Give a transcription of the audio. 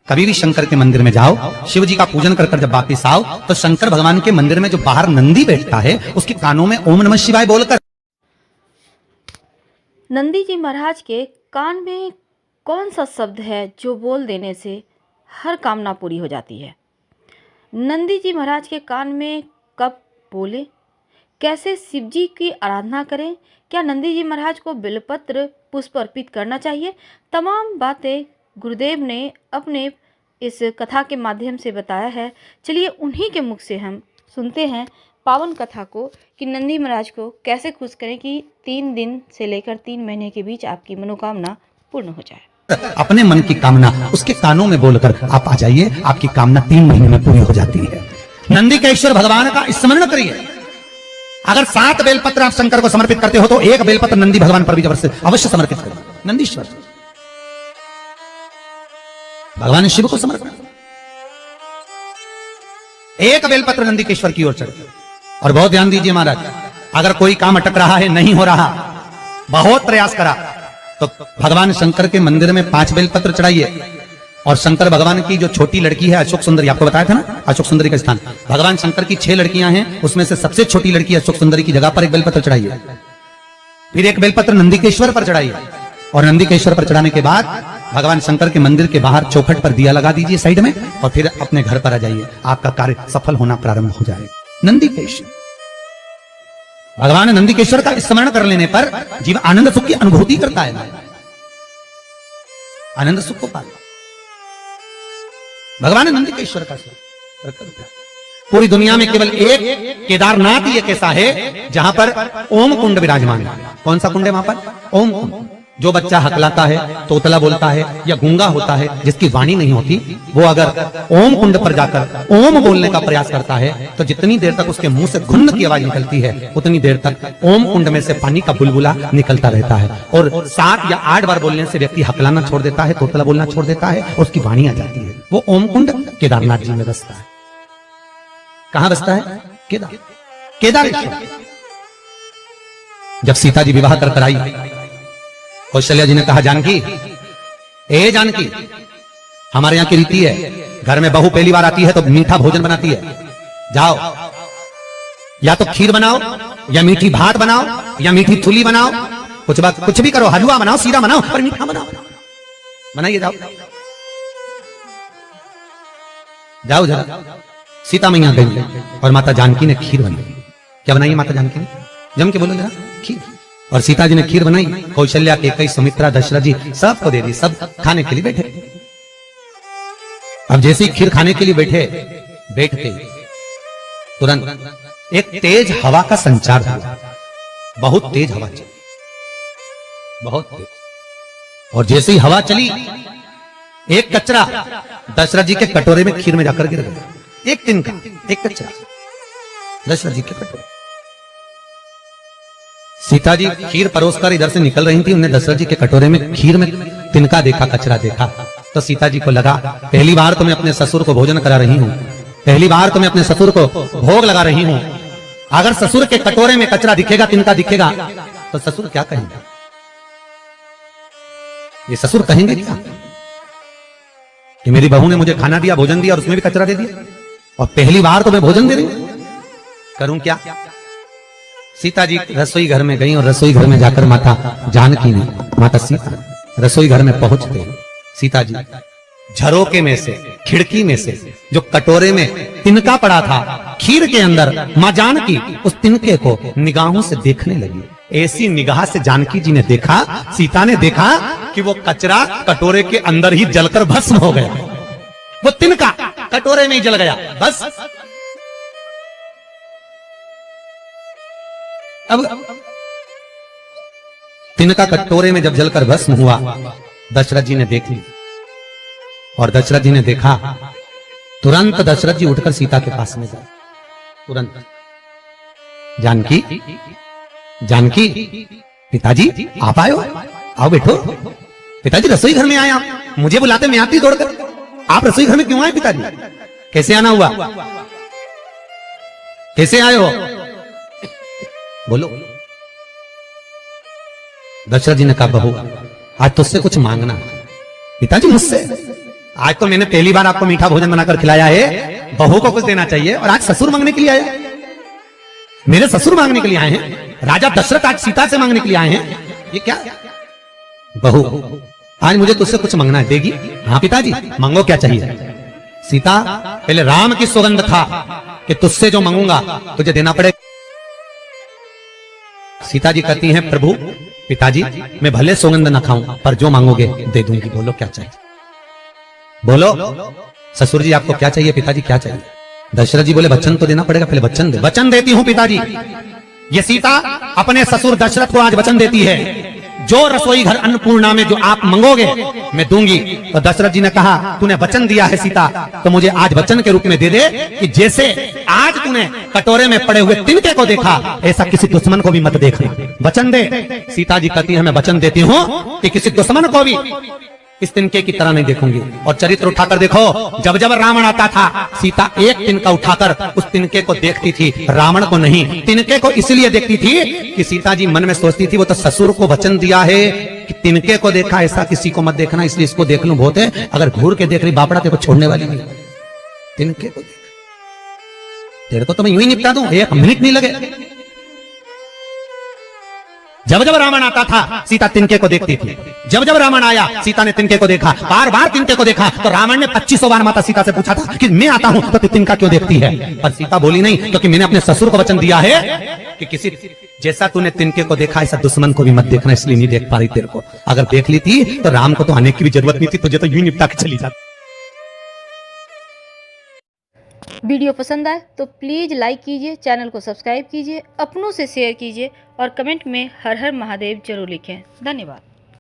कभी भी शंकर के मंदिर में जाओ, शिव जी का पूजन कर जब वापिस आओ तो शंकर भगवान के मंदिर में जो बाहर नंदी बैठता है उसके कानों में ओम नमः शिवाय बोलकर। नंदी जी महाराज के कान में कौन सा शब्द है जो बोल देने से हर कामना पूरी हो जाती है? नंदी जी महाराज के कान में कब बोले, कैसे शिव जी की आराधना करें, क्या नंदी जी महाराज को बिल्वपत्र पुष्प अर्पित करना चाहिए, तमाम बातें गुरुदेव ने अपने इस कथा के माध्यम से बताया है। चलिए उन्हीं के मुख से हम सुनते हैं पावन कथा को कि नंदी महाराज को कैसे खुश करें कि 3 दिन से लेकर 3 महीने के बीच आपकी मनोकामना पूर्ण हो जाए। अपने मन की कामना उसके कानों में बोलकर आप आ जाइए, आपकी कामना 3 महीने में पूरी हो जाती है। नंदी के ईश्वर भगवान का स्मरण करिए। अगर 7 बेलपत्र आप शंकर को समर्पित करते हो तो 1 बेलपत्र नंदी भगवान पर भी अवश्य समर्पित करिए। नंदीश्वर भगवान शिव को समर्पित, 1 बेलपत्र नंदी केश्वर की ओर चढ़े। और बहुत ध्यान दीजिए महाराज, अगर कोई काम अटक रहा है, नहीं हो रहा, बहुत प्रयास करा, तो भगवान शंकर के मंदिर में 5 बेलपत्र चढ़ाइए। और शंकर भगवान की जो छोटी लड़की है अशोक सुंदरी, आपको बताया था ना अशोक सुंदरी का स्थान, भगवान शंकर की 6 लड़कियां हैं, उसमें से सबसे छोटी लड़की अशोक सुंदरी की जगह पर 1 बेलपत्र चढ़ाइए। फिर 1 बेलपत्र नंदीकेश्वर पर चढ़ाइए। और नंदीकेश्वर पर चढ़ाने के बाद भगवान शंकर के मंदिर के बाहर चौखट पर दिया लगा दीजिए साइड में, और फिर अपने घर पर आ जाइए, आपका कार्य सफल होना प्रारंभ हो जाए। नंदीकेश्वर भगवान नंदीकेश्वर का स्मरण कर लेने पर जीव आनंद सुख की अनुभूति करता है, आनंद सुख को पाता। भगवान नंदीकेश्वर का पूरी दुनिया में केवल एक केदारनाथ ही एक ऐसा है जहां पर ओम कुंड विराजमान है। कौन सा कुंड है वहां पर? ओम कुंड। जो बच्चा हकलाता है, तोतला बोलता है या गूंगा होता है, जिसकी वाणी नहीं होती, वो अगर ओम कुंड पर जाकर ओम बोलने का प्रयास करता है तो जितनी देर तक उसके मुंह से घुन्न की आवाज निकलती है उतनी देर तक ओम कुंड में से पानी का बुलबुला निकलता रहता है। और 7 या 8 बार बोलने से व्यक्ति हकलाना छोड़ देता है, तोतला बोलना छोड़ देता है, उसकी वाणी आ जाती है। वो ओम कुंड केदारनाथ जी में बसता है। कहां बसता है? केदारेश्वर। जब सीता जी विवाह कर आई, कौशल्या जी ने कहा, जानकी, ए जानकी, हमारे यहां की रीति है, घर में बहू पहली बार आती है तो मीठा भोजन बनाती है। जाओ, या तो खीर बनाओ, या मीठी भात बनाओ, या मीठी थुली बनाओ, कुछ भी करो, हलवा बनाओ, सीरा बनाओ, पर मीठा बनाओ। बनाइए, जाओ जाओ जरा। सीता मैया गई और माता जानकी ने खीर बनाई। क्या बनाई माता जानकी ने? जम के बोलो जरा। खीर। और सीता जी ने खीर बनाई, कौशल्या, कैकेयी, सुमित्रा, दशरथ जी सबको दे दी। सब खाने के लिए बैठे। अब जैसे ही खीर खाने के लिए बैठते तुरंत एक तेज हवा का संचार हुआ। बहुत तेज हवा चली, बहुत तेज। और जैसे ही हवा चली, एक कचरा दशरथ जी के कटोरे में खीर में जाकर गिर गया। एक तिनका, एक कचरा दशरथ जी के कटोरे। सीता जी खीर परोसकर इधर से निकल रही थी, उन्हें दशरथ जी के कटोरे में खीर में तिनका देखा, कचरा देखा, तो सीता जी को लगा, पहली बार तो मैं अपने ससुर को भोजन करा रही हूं, पहली बार तो मैं अपने ससुर को भोग लगा रही हूं। अगर ससुर के कटोरे में कचरा दिखेगा, तिनका दिखेगा, तो ससुर क्या कहेंगे? ये ससुर कहेंगे क्या कि मेरी बहू ने मुझे खाना दिया, भोजन दिया और उसमें भी कचरा दे दिया, और पहली बार तो मैं भोजन दे रही हूं, करूं क्या? सीता जी रसोई घर में गई और रसोई घर में जाकर माता जानकी ने, माता सीता रसोई घर में पहुंचते सीता जी झरोके में से, खिड़की में से जो कटोरे में तिनका पड़ा था खीर के अंदर, मां जानकी उस तिनके को निगाहों से देखने लगी। ऐसी निगाह से जानकी जी ने देखा, सीता ने देखा कि वो कचरा कटोरे के अंदर ही जलकर भस्म हो गया। वो तिनका कटोरे में ही जल गया, बस। अब तिनका कटोरे में जब जलकर भस्म हुआ, दशरथ जी ने देख ली। और दशरथ जी ने देखा, तुरंत दशरथ जी उठकर सीता के पास में गए। तुरंत, जानकी, जानकी, पिताजी आप आए हो, आओ बैठो। पिताजी रसोई घर में आए, आप मुझे बुलाते, मैं आती दौड़कर, आप रसोई घर में क्यों आए पिताजी? कैसे आना हुआ? कैसे आए हो? बोलो। दशरथ जी ने कहा, बहू आज तुझसे कुछ मांगना है। पिताजी मुझसे? आज तो मैंने पहली बार आपको मीठा भोजन बनाकर खिलाया है, बहू को कुछ देना चाहिए, और आज ससुर मांगने के लिए आया। मेरे ससुर मांगने के लिए आए हैं, राजा दशरथ आज सीता से मांगने के लिए आए हैं। ये क्या बहू, आज मुझे तुझसे कुछ मांगना है, देगी? हाँ पिताजी, मांगो, क्या चाहिए? सीता, पहले राम की सौगंध था कि तुझसे जो मांगूंगा तुझे देना पड़ेगा। सीता जी कहती हैं, प्रभु पिताजी, मैं भले सौगंध न खाऊं पर जो मांगोगे दे दूंगी, बोलो क्या चाहिए? बोलो ससुर जी, आपको क्या चाहिए? पिताजी क्या चाहिए? दशरथ जी बोले, वचन तो देना पड़ेगा, पहले वचन दे। वचन देती हूं पिताजी। ये सीता अपने ससुर दशरथ को आज वचन देती है, जो रसोई घर अन्नपूर्णा में जो आप मांगोगे मैं दूंगी। तो दशरथ जी ने कहा, तूने वचन दिया है सीता, तो मुझे आज वचन के रूप में दे दे कि जैसे आज तूने कटोरे में पड़े हुए तिनके को देखा, ऐसा किसी दुश्मन को भी मत देखना, वचन दे। सीता जी कहती है, मैं वचन देती हूं कि किसी दुश्मन को भी इस तिनके की तरह नहीं देखूंगी। और चरित्र उठाकर देखो, जब जब रावण आता था, सीता एक तिनका उठाकर उस तिनके को देखती थी, रावण को नहीं। तिनके को इसलिए देखती थी कि सीता जी मन में सोचती थी, वो तो ससुर को वचन दिया है कि तिनके को देखा, ऐसा किसी को मत देखना, इसलिए इसको देख लूं बहुत है। अगर घूर के देख रही बापड़ा तेरे को छोड़ने वाली नहीं, तिनके को देख, तेरे को तो मैं यूं ही निपटा दूं, एक मिनट नहीं लगे। जब जब रावण आता था सीता तिनके को देखती थी, जब जब रावण आया सीता ने तिनके को देखा, बार बार तिनके को देखा। तो रावण ने 2500 बार माता सीता से पूछा था कि मैं आता हूं तो तू तिनका क्यों देखती है? पर सीता बोली नहीं, क्योंकि मैंने अपने ससुर को वचन दिया है कि किसी जैसा तूने तिनके को देखा ऐसा दुश्मन को भी मत देखना, इसलिए नहीं देख पा रही तेरे को। अगर देख ली थी तो राम को तो आने की भी जरूरत नहीं थी, तुझे तो यूं निपटा के चली जाती। वीडियो पसंद आए तो प्लीज़ लाइक कीजिए, चैनल को सब्सक्राइब कीजिए, अपनों से शेयर कीजिए और कमेंट में हर हर महादेव जरूर लिखें। धन्यवाद।